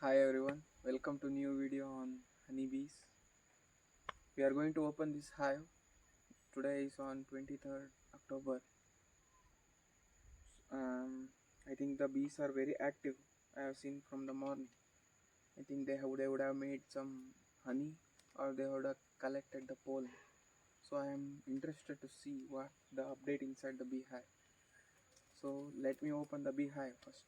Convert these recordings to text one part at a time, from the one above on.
Hi everyone, welcome to new video on honeybees. We are going to open this hive. Today is on 23rd October. I think the bees are very active. I have seen from the morning. I think they would have made some honey or they would have collected the pollen. So I am interested to see what the update inside the beehive. So let me open the beehive first.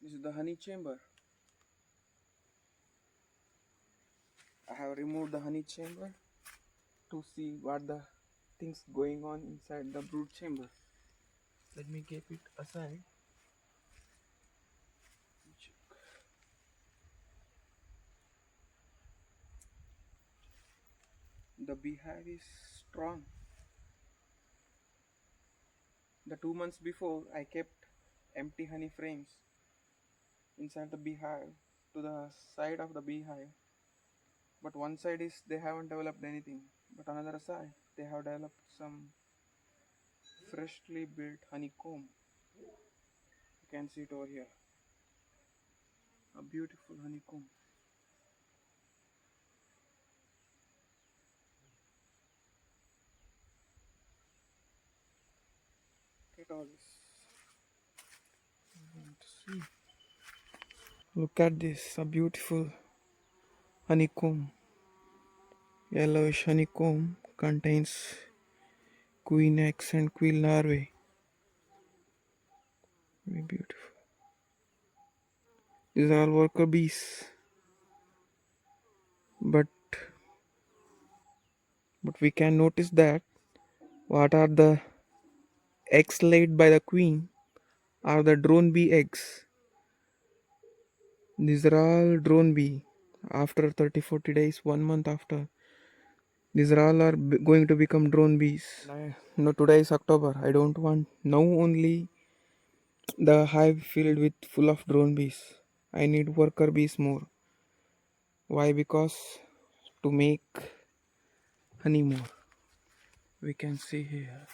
This is the honey chamber. I have removed the honey chamber to see what the things going on inside the brood chamber. Let me keep it aside. The beehive is strong. The 2 months before, I kept empty honey frames inside the beehive to the side of the beehive. But one side is they haven't developed anything, but another side they have developed some freshly built honeycomb. You can see it over here. A beautiful honeycomb. Look at all this. I want to see. Look at this, a beautiful honeycomb. Yellowish honeycomb contains queen eggs and queen larvae. Very beautiful. These are all worker bees. But we can notice that what are the eggs laid by the queen are the drone bee eggs. These are all drone bee. After 30-40 days, 1 month after, these are all are going to become drone bees. No, today is October. I don't want now only the hive filled with full of drone bees. I need worker bees more. Why? Because to make honey more. We can see here.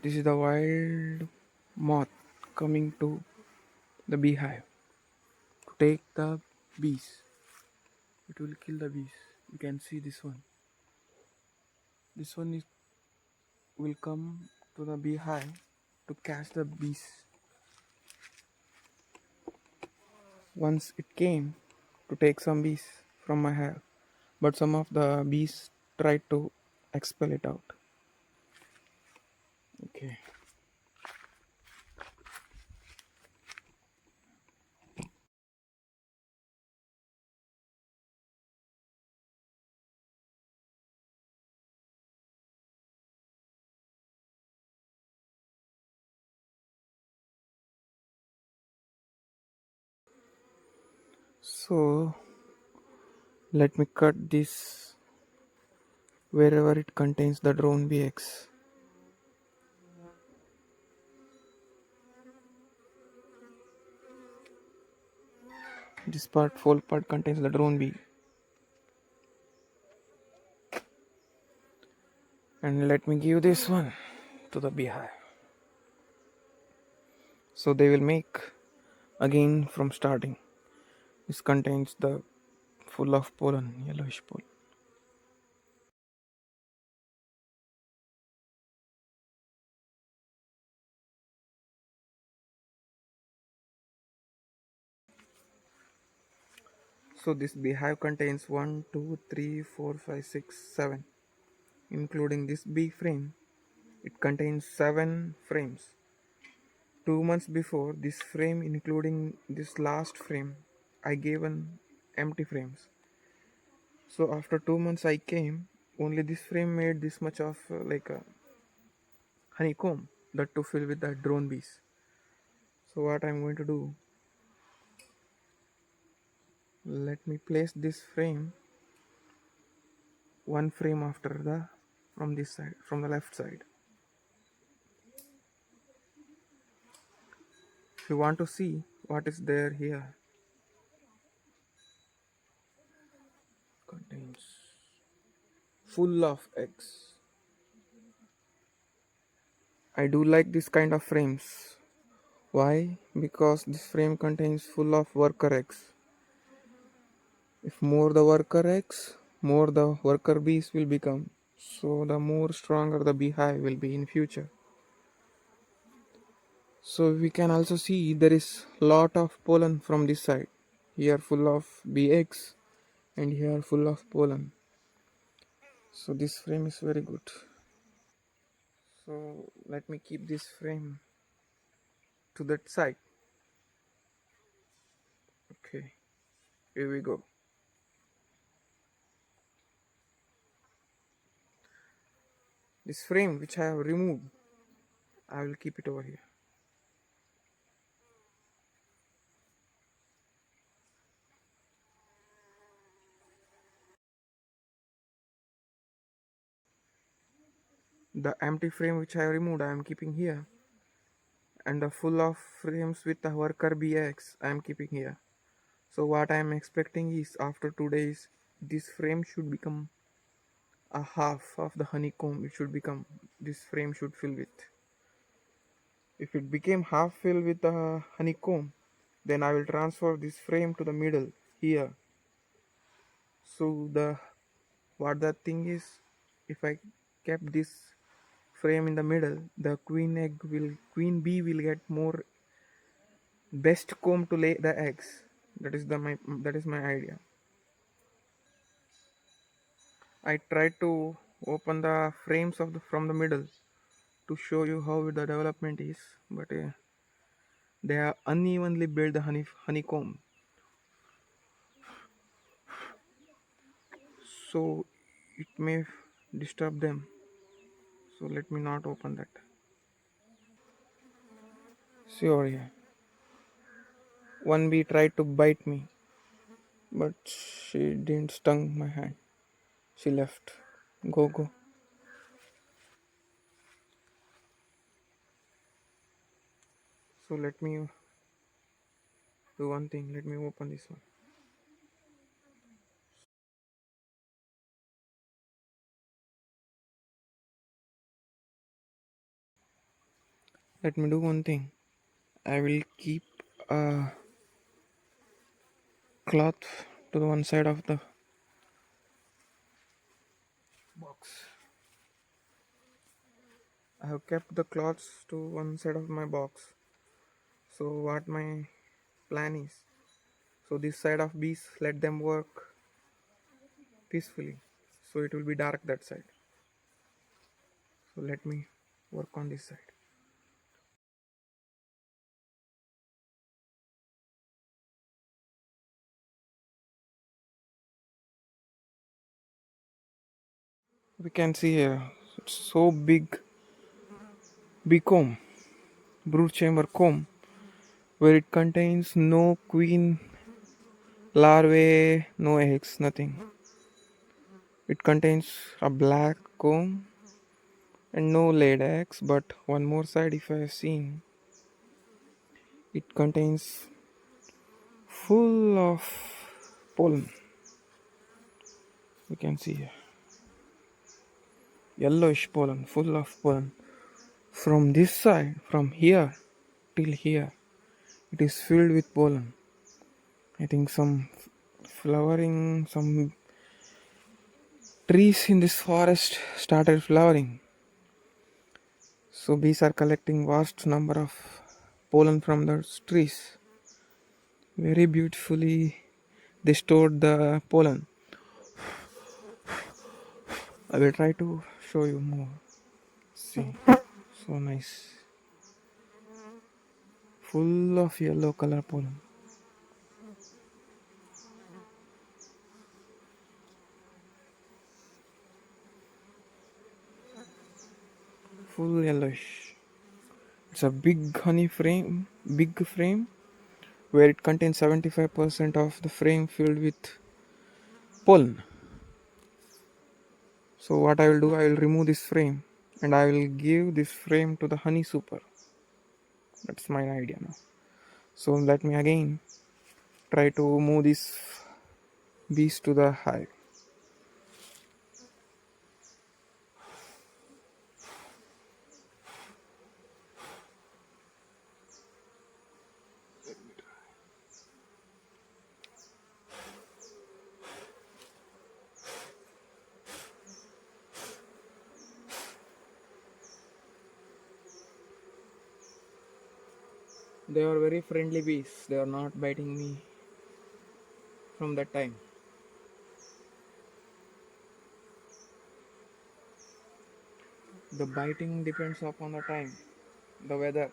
This is the wild moth coming to the beehive to take the bees. It will kill the bees. You can see this one. This one will come to the beehive to catch the bees. Once it came to take some bees from my hive, but some of the bees tried to expel it out. Okay. So let me cut this wherever it contains the drone bee eggs. This full part contains the drone bee. And let me give this one to the beehive. So they will make again from starting. This contains the full of pollen, yellowish pollen. So this beehive contains 1, 2, 3, 4, 5, 6, 7. Including this bee frame, it contains 7 frames. 2 months before this frame, including this last frame, I gave an empty frames. So after 2 months I came, only this frame made this much of like a honeycomb, that to fill with the drone bees. So what I'm going to do, let me place this frame, one frame after the from this side, from the left side. If you want to see what is there here? Contains full of eggs. I do like this kind of frames. Why? Because this frame contains full of worker eggs. If more the worker eggs, more the worker bees will become. So the more stronger the beehive will be in future. So we can also see there is lot of pollen from this side. Here full of bee eggs and here full of pollen. So this frame is very good. So let me keep this frame to that side. Okay, here we go. This frame which I have removed, I will keep it over here. The empty frame which I have removed, I am keeping here. And the full of frames with the worker bee eggs, I am keeping here. So what I am expecting is after 2 days, this frame should become a half of the honeycomb. It should become, this frame should fill with. If it became half filled with the honeycomb, then I will transfer this frame to the middle here. So the what that thing is, if I kept this frame in the middle, the queen bee will get more best comb to lay the eggs. That is my idea. I tried to open the frames of the from the middle to show you how the development is, but they are unevenly built the honeycomb, so it may disturb them. So let me not open that. See over here. One bee tried to bite me, but she didn't stung my hand. She left. Go go. So let me do one thing. Let me open this one. Let me do one thing. I will keep a cloth to the one side of the box. I have kept the cloths to one side of my box. So what my plan is, so this side of bees, let them work peacefully. So it will be dark that side. So let me work on this side. We can see here, it's so big, big comb, brood chamber comb, where it contains no queen larvae, no eggs, nothing. It contains a black comb and no laid eggs, but one more side, if I have seen, it contains full of pollen. You can see here, yellowish pollen, full of pollen. From this side, from here till here, it is filled with pollen. I think some flowering, some trees in this forest started flowering. So bees are collecting vast number of pollen from those trees. Very beautifully they stored the pollen. I will try to show you more. See, so nice. Full of yellow color pollen. Full yellowish. It's a big frame where it contains 75% of the frame filled with pollen. So what I will do, I will remove this frame and I will give this frame to the honey super. That's my idea now. So let me again try to move these bees to the hive. They are very friendly bees. They are not biting me from that time. The biting depends upon the time, the weather.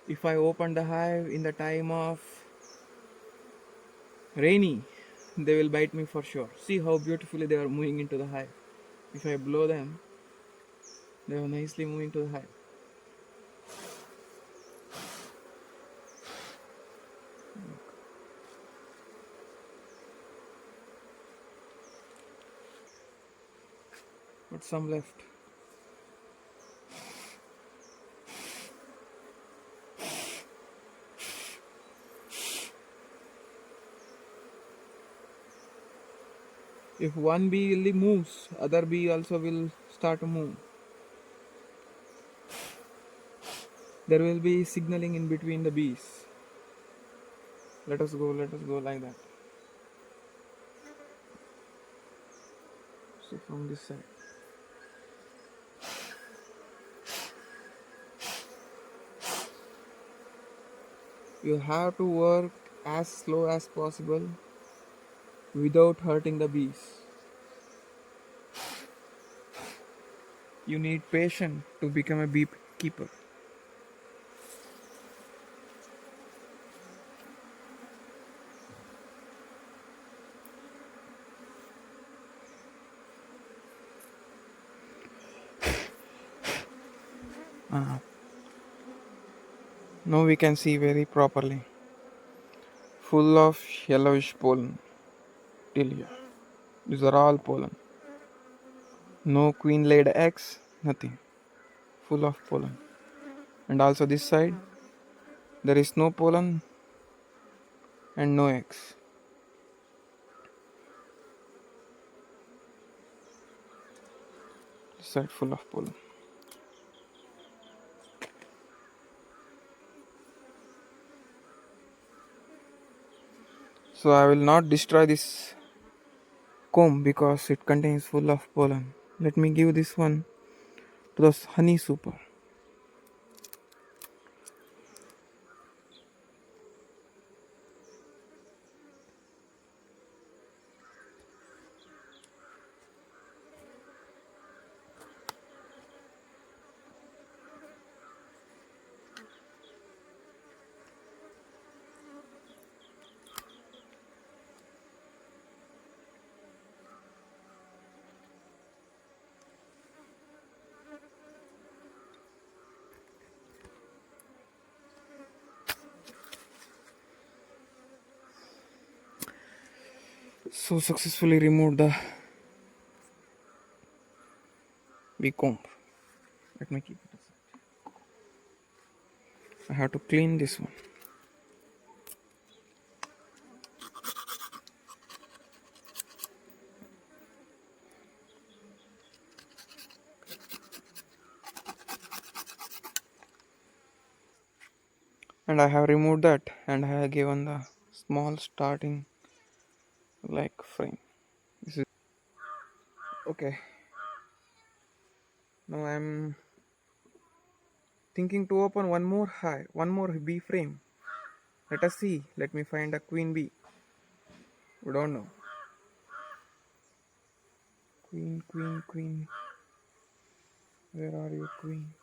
If I open the hive in the time of rainy, they will bite me for sure. See how beautifully they are moving into the hive. If I blow them, they are nicely moving to the hive. But some left. If one bee only moves, other bee also will start to move. There will be signaling in between the bees. Let us go like that. So from this side. You have to work as slow as possible without hurting the bees. You need patience to become a beekeeper. Now we can see very properly. Full of yellowish pollen till here. These are all pollen. No queen laid eggs, nothing. Full of pollen. And also this side, there is no pollen and no eggs. This side full of pollen. So I will not destroy this comb because it contains full of pollen. Let me give this one to the honey super. So successfully removed the big comb. Let me keep it aside. I have to clean this one. And I have removed that and I have given the small starting like frame. This is okay. Now I'm thinking to open one more bee frame. Let us see. Let me find a queen bee. We don't know. Queen, queen, queen. Where are you, queen?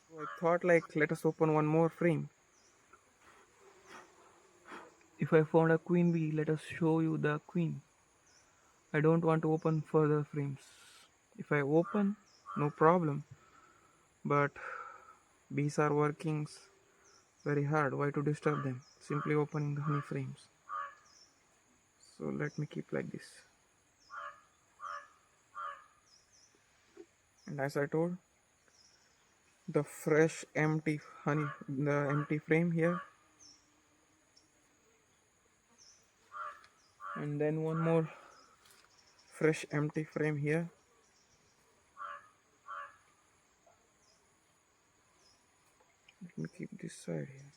So I thought like let us open one more frame. If I found a queen bee, let us show you the queen. I don't want to open further frames. If I open, no problem. But bees are working very hard. Why to disturb them? simply opening the honey frames. So let me keep like this. And as I told, the fresh empty honey, the empty frame here, and then one more fresh empty frame here. Let me keep this side here.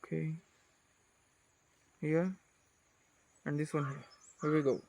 Okay, here, and this one here. Here we go.